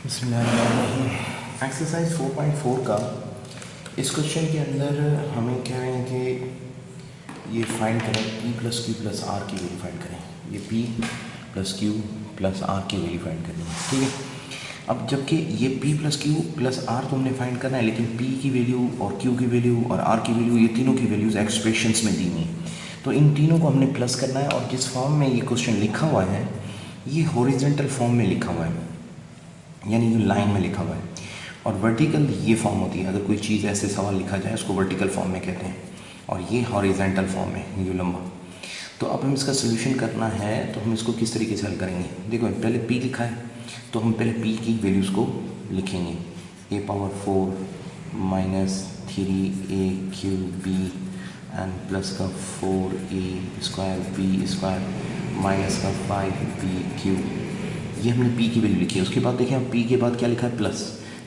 बिस्मिल्लाहिर्रहमानिर्रहीम। एक्सरसाइज 4.4 का इस क्वेश्चन के अंदर हमें कह रहे हैं कि ये फाइंड करें p plus q plus r की वैल्यू फाइंड करें। ये p plus q plus r की वैल्यू फाइंड करनी है, ठीक है। अब जबकि ये p plus q plus r तो हमने फाइंड करना है, लेकिन p की वैल्यू और q की वैल्यू और r की वैल्यू, ये तीनों की वैल्यूज़ एक्सप्रेशंस में दी हुई हैं। तो इन तीनों को हमने प्लस करना है, और जिस फॉर्म में ये क्वेश्चन लिखा हुआ है ये हॉरिजॉन्टल फॉर्म में लिखा हुआ है, यानी ये लाइन में लिखा हुआ है। और वर्टिकल ये फॉर्म होती है, अगर कोई चीज़ ऐसे सवाल लिखा जाए उसको वर्टिकल फॉर्म में कहते हैं, और ये हॉरिजॉन्टल फॉर्म है, ये लंबा। तो अब हम इसका सोल्यूशन करना है, तो हम इसको किस तरीके से हल करेंगे। देखो पहले p लिखा है, तो हम पहले p की वैल्यूज़ को लिखेंगे। a power 4 minus 3a³ and plus का 4a² b² माइनस का 5b³। ये हमने p की वैल्यू लिखी है। उसके बाद देखें हम p के बाद क्या लिखा है, प्लस,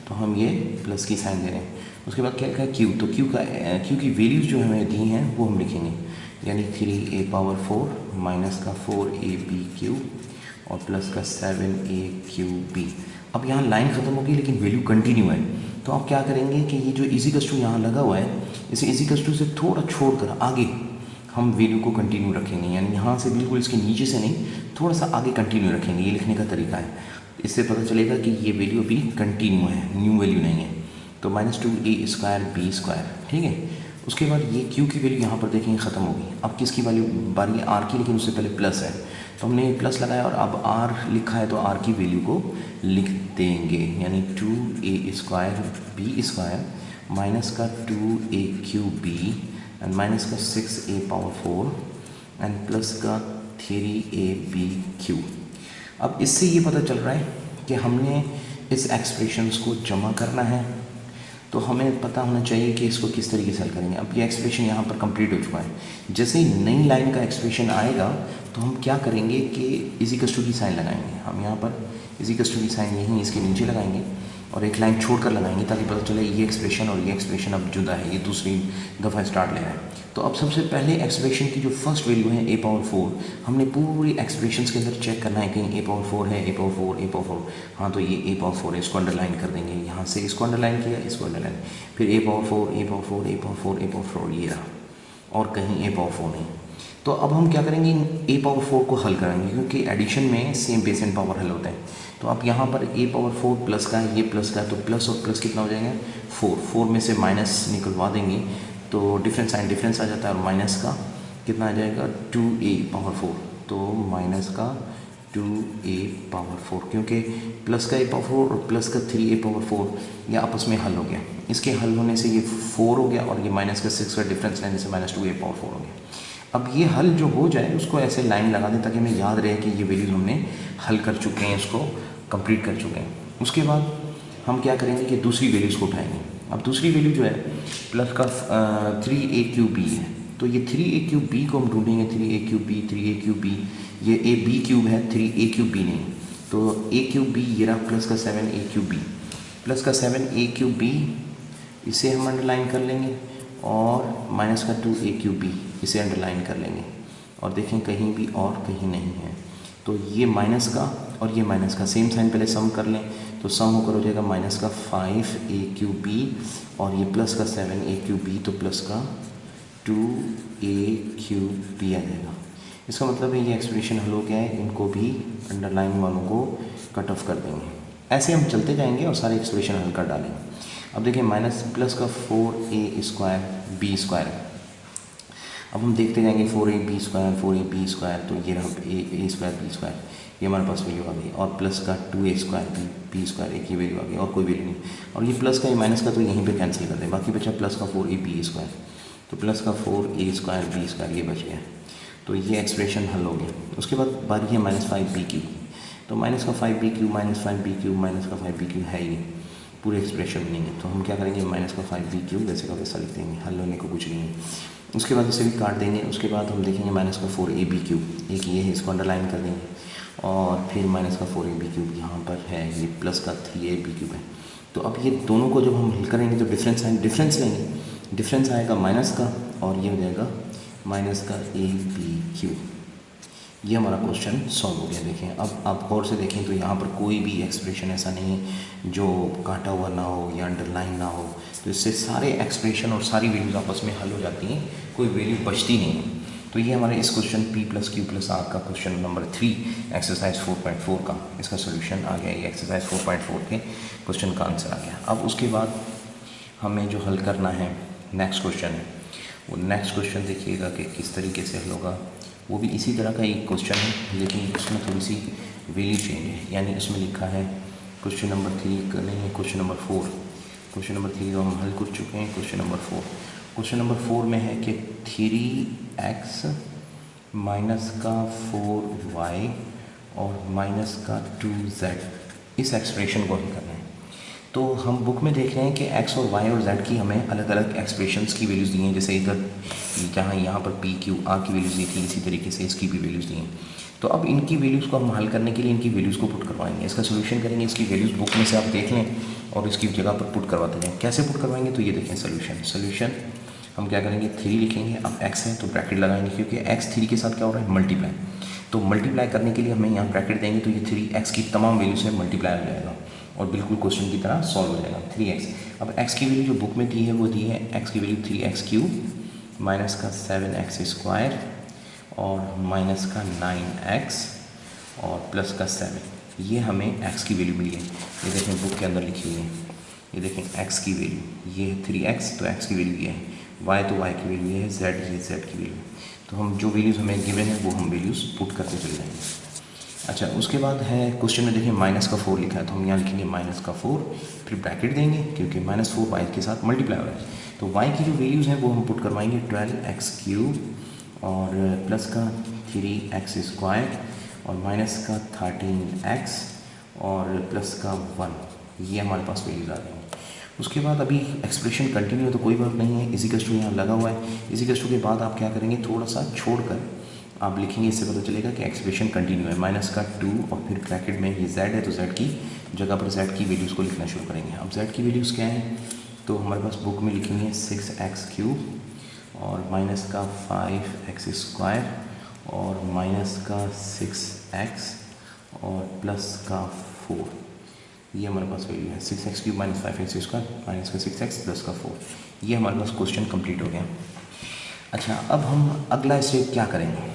तो हम ये प्लस की साइन दे रहे हैं। उसके बाद क्या लिखा है, q, तो q की वैल्यूज़ जो हमें दी हैं वो हम लिखेंगे, यानी 3a पावर 4 माइनस का 4ab³ और प्लस का 7a³b। अब यहाँ लाइन ख़त्म होगी लेकिन वैल्यू कंटिन्यू है, तो आप क्या करेंगे कि ये जो इज़िकल्स टू यहाँ लगा हुआ है, इसे इज़िकल्स टू से थोड़ा छोड़कर आगे हम वैल्यू को कंटिन्यू रखेंगे, यानी यहाँ से बिल्कुल इसके नीचे से नहीं, थोड़ा सा आगे कंटिन्यू रखेंगे। ये लिखने का तरीका है, इससे पता चलेगा कि ये वैल्यू अभी कंटिन्यू है, न्यू वैल्यू नहीं है। तो -2a² b², ठीक है। उसके बाद ये q की वैल्यू यहाँ पर देखेंगे ख़त्म होगी। अब किसकी वैल्यू बारी है, r की, लेकिन उससे पहले प्लस है, तो हमने ये प्लस लगाया और अब r लिखा है तो r की वैल्यू को लिख देंगे, यानी 2a² b² माइनस का 2a³ एंड माइनस का 6a पावर 4 एंड प्लस का 3ab³। अब इससे ये पता चल रहा है कि हमने इस एक्सप्रेशंस को जमा करना है, तो हमें पता होना चाहिए कि इसको किस तरीके से हल करेंगे। अब ये एक्सप्रेशन यहाँ पर कंप्लीट हो चुका है। जैसे ही नई लाइन का एक्सप्रेशन आएगा तो हम क्या करेंगे कि इज़िकल्स टू की साइन लगाएंगे। हम यहाँ पर इज़िकल्स टू की साइन यहीं इसके नीचे लगाएंगे और एक लाइन छोड़कर लगाएंगे, ताकि पता चले ये एक्सप्रेशन और ये एक्सप्रेशन अब जुदा है, ये दूसरी दफ़ा स्टार्ट ले रहा है। तो अब सबसे पहले एक्सप्रेशन की जो फर्स्ट वैल्यू है a पावर 4, हमने पूरी एक्सप्रेशंस के अंदर चेक करना है कहीं a पावर 4 है, a पावर 4, a पावर 4। हाँ, तो ये a पावर 4 है, इसको अंडरलाइन कर देंगे, यहाँ से इसको अंडरलाइन किया, इसको अंडरलाइन, फिर a power 4, a power 4, a power 4, a power 4, ये रहा, और कहीं a पावर 4 नहीं। तो अब हम क्या करेंगे, इन a पावर 4 को हल करेंगे, क्योंकि एडिशन में सेम बेस एंड पावर हल होते हैं। तो अब यहाँ पर a पावर 4 प्लस का है, ये प्लस का है, तो प्लस और प्लस कितना हो जाएगा, 4 में से माइनस निकलवा देंगे तो डिफरेंस साइन डिफरेंस आ जाता है, और माइनस का कितना आ जाएगा, 2a पावर 4, तो माइनस का 2a पावर 4, क्योंकि प्लस का a पावर 4 और प्लस का 3a पावर 4 ये आपस में हल हो गया। इसके हल होने से ये 4 हो गया, और ये माइनस का 6 का डिफरेंस लेने से -2a पावर 4 हो गया। अब ये हल जो हो जाए उसको ऐसे लाइन लगा दें ताकि हमें याद रहे कि ये वैल्यूज़ हमने हल कर चुके हैं, इसको कंप्लीट कर चुके हैं। उसके बाद हम क्या करेंगे कि दूसरी वैल्यूज़ को उठाएंगे। अब दूसरी वैल्यू जो है प्लस का 3a³ है, तो ये 3a³ को हम ढूंढेंगे, 3a³, ये ab³ है, 3a³ नहीं, तो a³ ये रहा, प्लस का 7a³, प्लस का 7a³, इसे हम अंडरलाइन कर लेंगे, और माइनस का 2a³, इसे अंडरलाइन कर लेंगे, और देखें कहीं भी और कहीं नहीं है। तो ये माइनस का और ये माइनस का सेम साइन, पहले सम कर लें, तो सम होकर हो जाएगा माइनस का 5a³ और ये प्लस का 7a³, तो प्लस का 2a³ आ जाएगा। इसका मतलब है ये एक्सप्रेशन हल हो गया है, इनको भी अंडरलाइन वालों को कट ऑफ कर देंगे। ऐसे हम चलते जाएंगे और सारे एक्सप्रेशन हल कर डालेंगे। अब देखिए माइनस प्लस का 4a² b², अब हम देखते जाएंगे 4ab², तो ये रहा a² b², ये हमारे पास वैल्यू आ गई, और प्लस का 2a² b², एक ये वैल्यू आ गई, और कोई वैल्यू नहीं। और ये प्लस का ये माइनस का तो यहीं पे कैंसिल कर दें, बाकी बचा प्लस का 4ab², तो प्लस का 4a² b² ये बच गया। तो ये एक्सप्रेशन हल हो गया। उसके बाद बारी है -5b³, तो माइनस का 5b³ माइनस 5b³ माइनस का 5b³ है ही पूरे एक्सप्रेशन में नहीं है, तो हम क्या करेंगे, माइनस का 5b³ वैसे का वैसा लिख देंगे, हल होने को कुछ नहीं है। उसके बाद इसे भी काट देंगे। उसके बाद हम देखेंगे माइनस का 4ab³, एक ये है, इसको अंडरलाइन कर देंगे, और फिर माइनस का 4ab³ यहाँ पर है, ये प्लस का 3ab³ है। तो अब ये दोनों को जब हम हल करेंगे तो डिफरेंस लेंगे, डिफरेंस आएगा माइनस का, और ये हो जाएगा माइनस का ab³। ये हमारा क्वेश्चन सॉल्व हो गया। देखें अब आप गौर से देखें तो यहाँ पर कोई भी एक्सप्रेशन ऐसा नहीं है जो काटा हुआ ना हो या अंडरलाइन ना हो, तो इससे सारे एक्सप्रेशन और सारी वैल्यूज़ आपस में हल हो जाती हैं, कोई वैल्यू बचती नहीं है। तो ये हमारे इस क्वेश्चन P + Q + R का क्वेश्चन नंबर 3 एक्सरसाइज 4.4 का इसका सोल्यूशन आ गया। ये एक्सरसाइज 4.4 के क्वेश्चन का आंसर आ गया। अब उसके बाद हमें जो हल करना है नेक्स्ट क्वेश्चन है, वो नेक्स्ट क्वेश्चन देखिएगा कि किस तरीके से हल होगा। वो भी इसी तरह का एक क्वेश्चन है, लेकिन उसमें थोड़ी सी वैल्यू चेंज है। यानी इसमें लिखा है क्वेश्चन नंबर 3 नहीं है, क्वेश्चन नंबर 4। क्वेश्चन नंबर 3 हम हल कर चुके हैं। क्वेश्चन नंबर 4, क्वेश्चन नंबर 4 में है कि 3x - 4y और -2z, इस एक्सप्रेशन को हल करना है। तो हम बुक में देख रहे हैं कि x और y और z की हमें अलग अलग एक्सप्रेशंस की वैल्यूज़ दी हैं। जैसे इधर जहाँ यहाँ पर P Q R की वैल्यूज़ दी थी, इसी तरीके से इसकी भी वैल्यूज़ दी हैं। तो अब इनकी वैल्यूज़ को हम हल करने के लिए इनकी वैल्यूज़ को पुट करवाएंगे, इसका सोल्यूशन करेंगे। इसकी वैल्यूज़ बुक में से आप देख लें और इसकी जगह पर पुट करवाते जाएँ। कैसे पुट करवाएंगे, तो ये देखें सोल्यूशन हम क्या करेंगे, 3 लिखेंगे। अब x है तो ब्रैकेट लगाएंगे, क्योंकि x 3 के साथ क्या हो रहा है, मल्टीप्लाई। तो मल्टीप्लाई करने के लिए हमें यहाँ ब्रैकेट देंगे, तो ये 3x की तमाम वैल्यू से मल्टीप्लाई हो जाएगा और बिल्कुल क्वेश्चन की तरह सॉल्व हो जाएगा। 3x, अब x की वैल्यू जो बुक में दी है वो दी है x की वैल्यू 3x³ - 7x² और -9x और +7। ये हमें x की वैल्यू मिली है। ये देखें बुक के अंदर लिखी हुई है, ये देखें x की वैल्यू, ये है 3x, तो x की वैल्यू ये है, y तो y की वैल्यू है, z ये z की वैल्यू। तो हम जो वैल्यूज़ हमें गिवन है वो हम वैल्यूज़ पुट करते चले जाएंगे। अच्छा, उसके बाद है क्वेश्चन में देखिए -4 लिखा है, तो हम यहाँ लिखेंगे -4, फिर ब्रैकेट देंगे क्योंकि -4 y के साथ मल्टीप्लाई हो रहा है। तो y की जो वैल्यूज़ हैं वो हम पुट करवाएंगे 12x³ और +3x² और -13x और +1, ये हमारे पास वैल्यूज़ आ गई। उसके बाद अभी एक्सप्रेशन कंटिन्यू है तो कोई बात नहीं है, इसी यहाँ लगा हुआ है। इसी के बाद आप क्या करेंगे, थोड़ा सा छोड़कर आप लिखेंगे, इससे पता चलेगा कि एक्सप्रेशन कंटिन्यू है। -2 और फिर ब्रैकेट में ये z है, तो z की जगह पर z की वैल्यूज़ को लिखना शुरू करेंगे। अब z की वैल्यूज़ क्या हैं, तो हमारे पास बुक में लिखेंगे 6x³ और -5x² और -6x और +4, ये हमारे पास वैल्यू है। 6x³ - 5x² -6x +4, ये हमारे पास क्वेश्चन कंप्लीट हो गया। अच्छा, अब हम अगला स्टेप क्या करेंगे,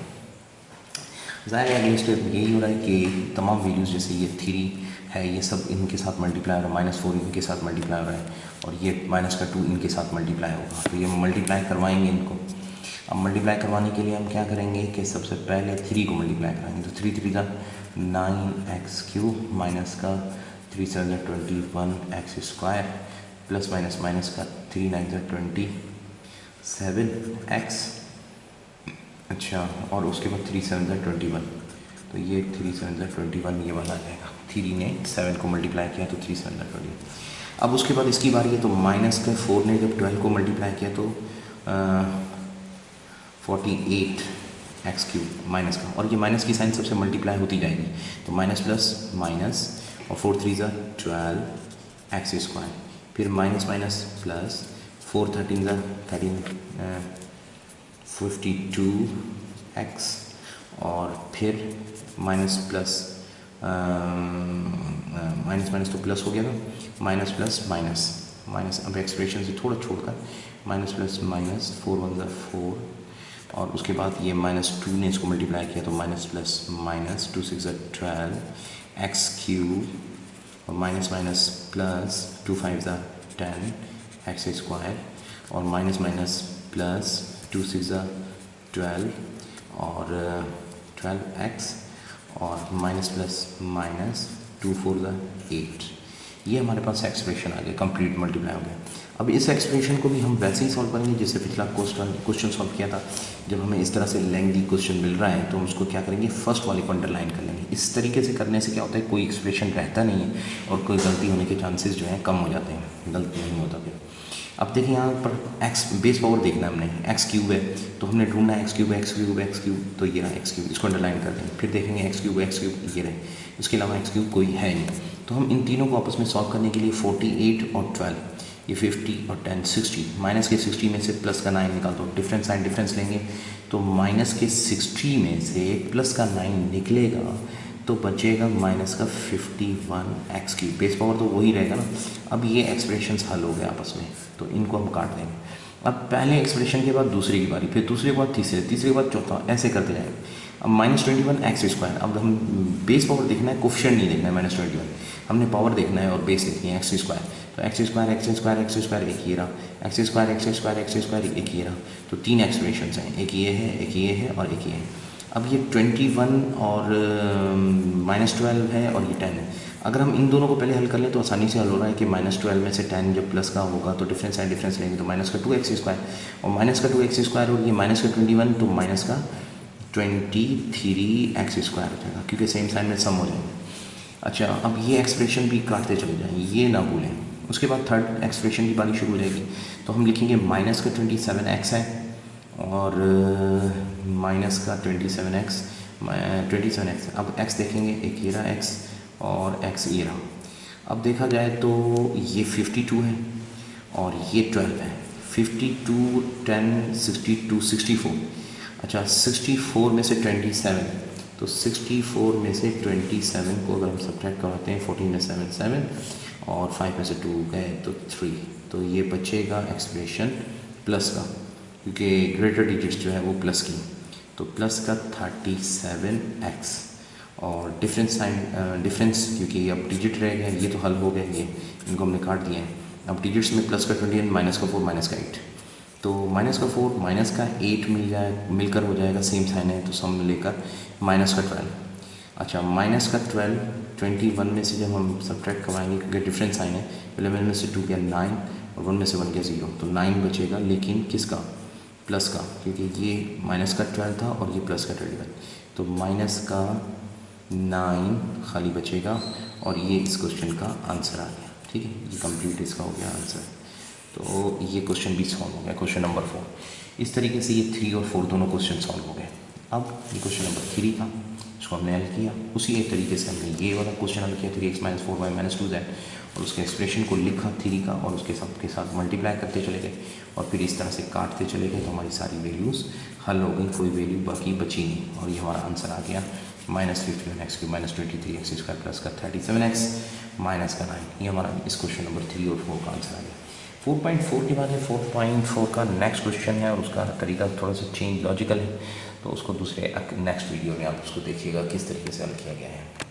ज़ाहिर है अगला स्टेप यही हो रहा है कि तमाम वैल्यूज़ जैसे ये 3 है, ये सब इनके साथ मल्टीप्लाई हो रहा है, -4 इनके साथ मल्टीप्लाई हो रहा है और ये -2 इनके साथ मल्टीप्लाई होगा। तो ये मल्टीप्लाई करवाएंगे इनको। अब मल्टीप्लाई करवाने के लिए हम क्या करेंगे कि सबसे पहले 3 को मल्टीप्लाई कराएंगे। तो 3 3 × 9x³ -3 7 21x² प्लस माइनस का 3 9 27x। अच्छा, और उसके बाद 3 7 21, तो ये 3 7 21 ये वाला आ जाएगा। 3 ने 7 को मल्टीप्लाई किया तो 3 7 21। अब उसके बाद इसकी बारी है, तो -4 ने जब 12 को मल्टीप्लाई किया तो 48x³ माइनस का, और ये माइनस की साइन सबसे मल्टीप्लाई होती जाएगी, तो माइनस प्लस माइनस और 4 3 12x², फिर माइनस माइनस प्लस 4 13 52x और फिर माइनस प्लस माइनस तो प्लस हो गया ना, माइनस प्लस माइनस अब एक्सप्रेशन से थोड़ा छोड़कर माइनस प्लस माइनस 4 1 4 और उसके बाद ये -2 ने इसको मल्टीप्लाई किया तो माइनस प्लस माइनस 2 6 12x³ और माइनस प्लस 2 5 10x² और माइनस प्लस 2 6 12 और 12x और माइनस प्लस माइनस 2 4 8। ये हमारे पास एक्सप्रेशन आ गया, कंप्लीट मल्टीप्लाई हो गया। अब इस एक्सप्रेशन को भी हम वैसे ही सॉल्व करेंगे जैसे पिछला क्वेश्चन सॉल्व किया था। जब हमें इस तरह से लेंथी क्वेश्चन मिल रहा है तो हम उसको क्या करेंगे, फर्स्ट वाले को अंडरलाइन कर लेंगे। इस तरीके से करने से क्या होता है, कोई एक्सप्रेशन रहता नहीं है और कोई गलती होने के चांसेस जो हैं कम हो जाते हैं, गलती नहीं होता फिर। अब देखिए यहाँ पर x बेस पावर देखना है हमने, x³ है तो हमने ढूंढना है x³, तो ये रहा x³, इसको अंडरलाइन कर देंगे। फिर देखेंगे x³ ये रहे, इसके अलावा x³ कोई है नहीं। तो हम इन तीनों को आपस में सॉल्व करने के लिए 48 और 12 ये 50 और 10 60, माइनस के 60 में से प्लस का 9 निकाल दो, डिफरेंस साइन डिफरेंस लेंगे तो माइनस के 60 में से प्लस का 9 निकलेगा तो बचेगा माइनस का 51x3, बेस पावर तो वही रहेगा ना। अब ये एक्सप्रेशंस हल हो गए आपस में, तो इनको हम काट देंगे। अब पहले एक्सप्रेशन के बाद दूसरे की बारी, फिर दूसरे के बाद तीसरे, तीसरे के बाद चौथा, ऐसे करते जाएंगे। अब -21x², अब हम बेस पावर देखना है, कोफिशिएंट नहीं देखना है -21, हमने पावर देखना है और बेस देखनी है x²। तो x² एक ये रहा, x² एक ये रहा, तो 3 एक्सप्रेशन हैं, एक ये है, एक ये है और एक ये है। अब ये 21 और -12 है और ये 10 है। अगर हम इन दोनों को पहले हल कर लें तो आसानी से हल हो रहा है कि -12 में से 10 जब प्लस का होगा तो डिफरेंस साइन डिफरेंस लेंगे तो माइनस का 2x² और माइनस का 2x² और ये माइनस का 21 तो माइनस का 23x² हो जाएगा, क्योंकि सेम साइन में सम हो जाएंगे। अच्छा, अब ये एक्सप्रेशन भी काटते चले जाएंगे, ये ना भूलें। उसके बाद थर्ड एक्सप्रेशन की बारी शुरू हो जाएगी, तो हम लिखेंगे माइनस का 27x है और माइनस का 27x। अब x देखेंगे, एक ये रहा x और x ये रहा। अब देखा जाए तो ये 52 है और ये 12 है। 52, 10, 62, 64। अच्छा, 64 में से 27, तो 64 में से 27 को अगर हम सब्ट्रैक्ट करवाते हैं, 14 में 7 7 और 5 में से 2 गए तो 3, तो ये बचेगा एक्सप्रेशन प्लस का, क्योंकि ग्रेटर डिजिट्स जो है वो प्लस की, तो प्लस का 37x और डिफरेंस साइन डिफरेंस, क्योंकि अब डिजिट रह गए, ये तो हल हो गए, ये इनको हमने काट दिए हैं। अब डिजिट्स में प्लस का 21, माइनस का 4, माइनस का 8, तो माइनस का 4 माइनस का 8 मिलकर हो जाएगा, सेम साइन है तो सम लेकर माइनस का 12। अच्छा, माइनस का 12 21 में से जब हम सब्ट्रैक्ट करवाएंगे, क्योंकि डिफरेंस साइन है, 11 में से 2 गया 9 और 1 में से 1 गया 0, तो 9 बचेगा, लेकिन किसका? प्लस का, क्योंकि ये माइनस का 12 था और ये प्लस का 21, तो माइनस का 9 खाली बचेगा और ये इस क्वेश्चन का आंसर आ गया। ठीक है, ये कंप्लीट इसका हो गया आंसर। तो ये क्वेश्चन भी सॉल्व हो गया, क्वेश्चन नंबर 4। इस तरीके से ये 3 और 4 दोनों क्वेश्चन सॉल्व हो गए। अब ये क्वेश्चन नंबर 3 था, इसको हमने हल किया। उसी एक तरीके से हमने ये वाला क्वेश्चन हल किया, 3x - 4y - 2z, और उसके एक्सप्रेशन को लिखा 3 का और उसके साथ मल्टीप्लाई करते चले गए और फिर इस तरह से काटते चले गए, तो हमारी सारी वैल्यूज़ हल हो गई, कोई वैल्यू बाकी बची नहीं, और ये हमारा आंसर आ गया -51x³ - 23x² प्लस का 37x माइनस का 9। ये हमारा इस क्वेश्चन नंबर 3 और 4 का आंसर आ गया। 4.4 के बाद है 4.4 का नेक्स्ट क्वेश्चन है, और उसका तरीका थोड़ा सा चेंज लॉजिकल है, तो उसको दूसरे नेक्स्ट वीडियो में आप उसको देखिएगा किस तरीके से हल किया गया है।